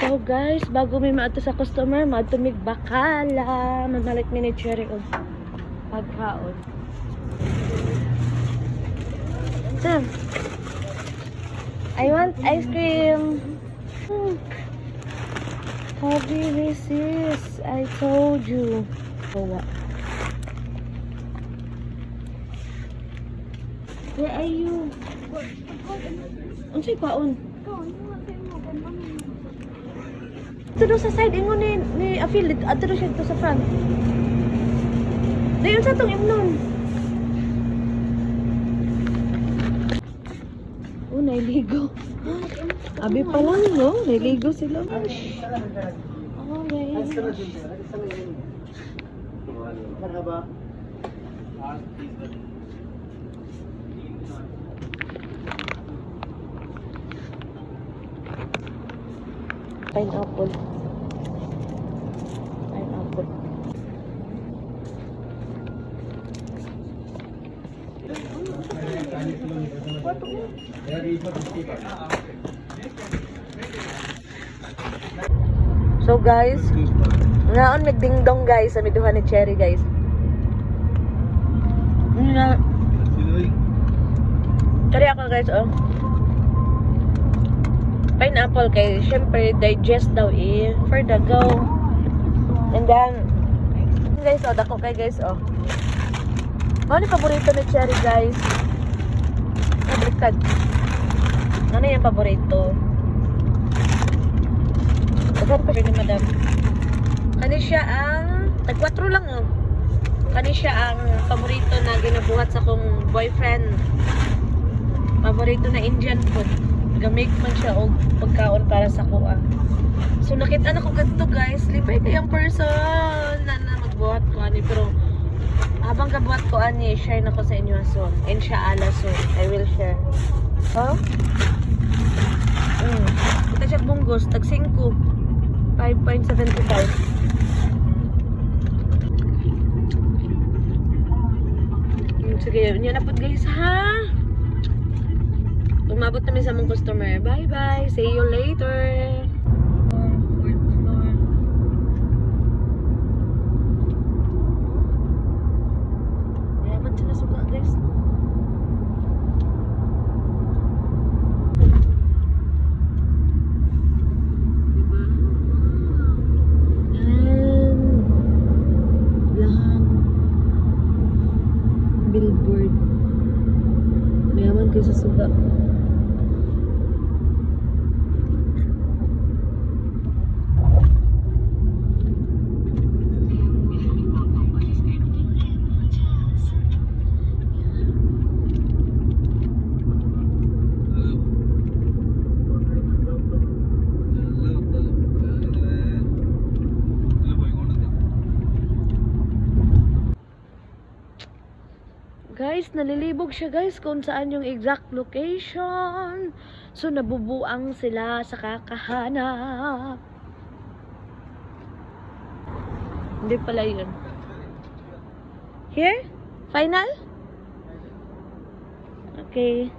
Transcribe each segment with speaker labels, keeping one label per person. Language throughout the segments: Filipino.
Speaker 1: So guys, bago may maato sa customer, maato mig bakala. Mamalit mi ni Cherry og pagkaon. Sam, I want ice cream. Happy resist. I told you. Oh, what? Where are you? Ano sa'yo paon? Ito doon sa side, ingo ni Afil. Ito doon siya dito sa front. Dayon sa itong imnon. Oh, nailigo. Abi pa lang, no? Nailigo sila. Okay. Pineapple. Pineapple. So guys, ngaon nagdingdong guys sa miduhan ni Cherry guys. Kari ako guys, oh. Pineapple kay syempre digest daw for the go. And then guys, oh, dako kay guys, oh. Ano ni paborito ni Cherry guys? Nabliktad. Ano yung paborito? Dagan pa siya ni madam. Kani siya ang tag 4 lang, oh. Kani siya ang paborito na ginabuhat sa kong boyfriend. Paborito na Indian food. Gamik man siya og pagkaon para sa kuha. So nakita na ko kadto guys, libay kayang person na magbuhat ko ani, pero habang gabuhat ko ani, share na ko sa inyo soon. Inshallah soon, I will share. Oh? Kita siya bunggos, tag 5. 5.75. Sige, yun na po guys ha. Umabot namin sa mong customer. Bye bye. See you later. Fourth floor. Yaman sila suga guys. Diba? And lahang billboard. Mayaman kayo sa suga. Guys, nalilibog siya guys kung saan yung exact location. So, nabubuang sila sa kakahanap. Hindi pala yun. Here? Final? Okay.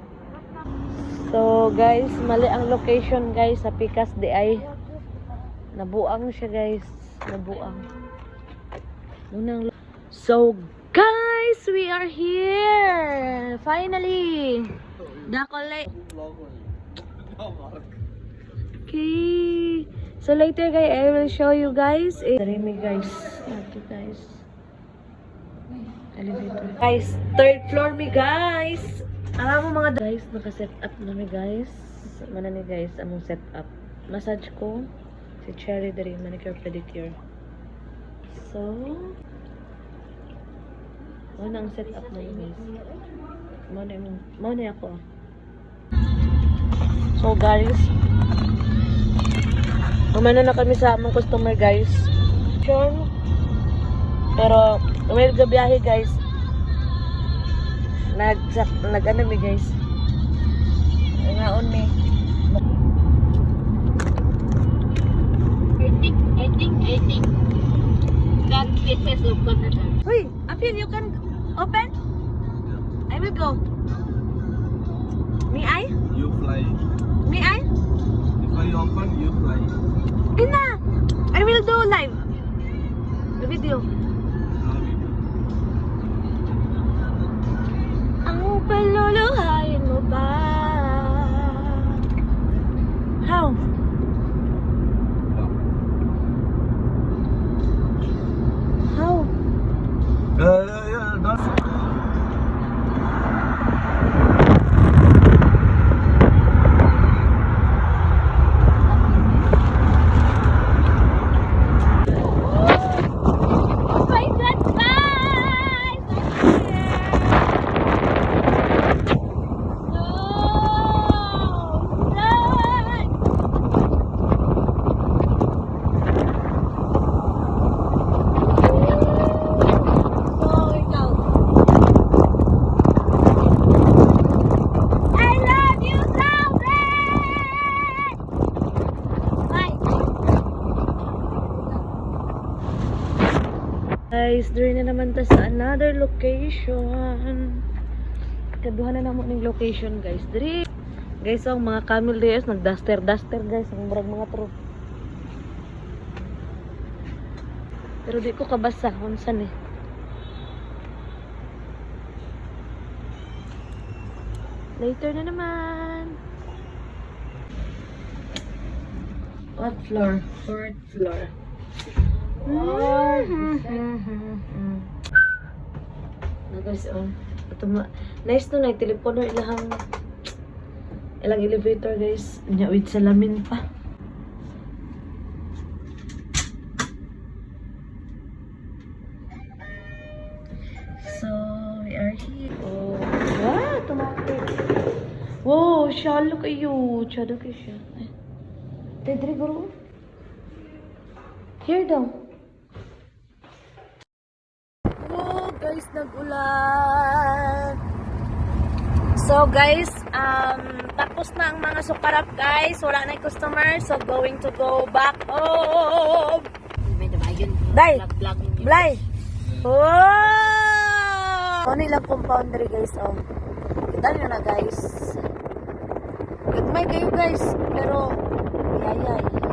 Speaker 1: So, guys, mali ang location guys sa Pikas de ay. Nabuang siya guys. Nabuang. So, guys, we are here! Finally! Dakole! Okay! So later guys, I will show you guys. Darimi guys. Okay guys. Elevator. Guys, 3rd floor mi guys! Alam mo mga guys, naka-set up na mi guys. Mana ni guys, among set up. Massage ko. Si Cherry dari manicure pedicure. So, ang set up na yun guys. Muna ako. So guys, umano na kami sa among customer guys. Pero may gabiyahe guys. Nag-ano mi guys. Ngaon mi. I think that it has open. Wait, Afil, you can open? I will go. May I?
Speaker 2: You fly.
Speaker 1: May I?
Speaker 2: If I open, you fly.
Speaker 1: Guys, diri na naman ta sa another location. Kaduha na namo ning location, guys. Diri. Guys, ang mga camel days nagduster guys, ang murag mga tro. Pero di ko kabasa unsan eh. Later na naman. What floor? Fourth floor. Na guys, oh. Nice to na telepono ilang elevator guys. Nya with salamin pa. So, we are here. Oh, wow, tumakit. Wow, shallow kayo. Shadow kayo siya. Ay. Tedri, guru. Here daw. Wow, guys, nag-ulan. So, guys, tapos na ang mga sukarap, guys. Wala na yung customer. So, going to go back home. Day! Blay! Wow! Ano ilang compound rin, guys, oh. Kita nyo na, guys. Gagmay kayo, guys. Pero, yayay.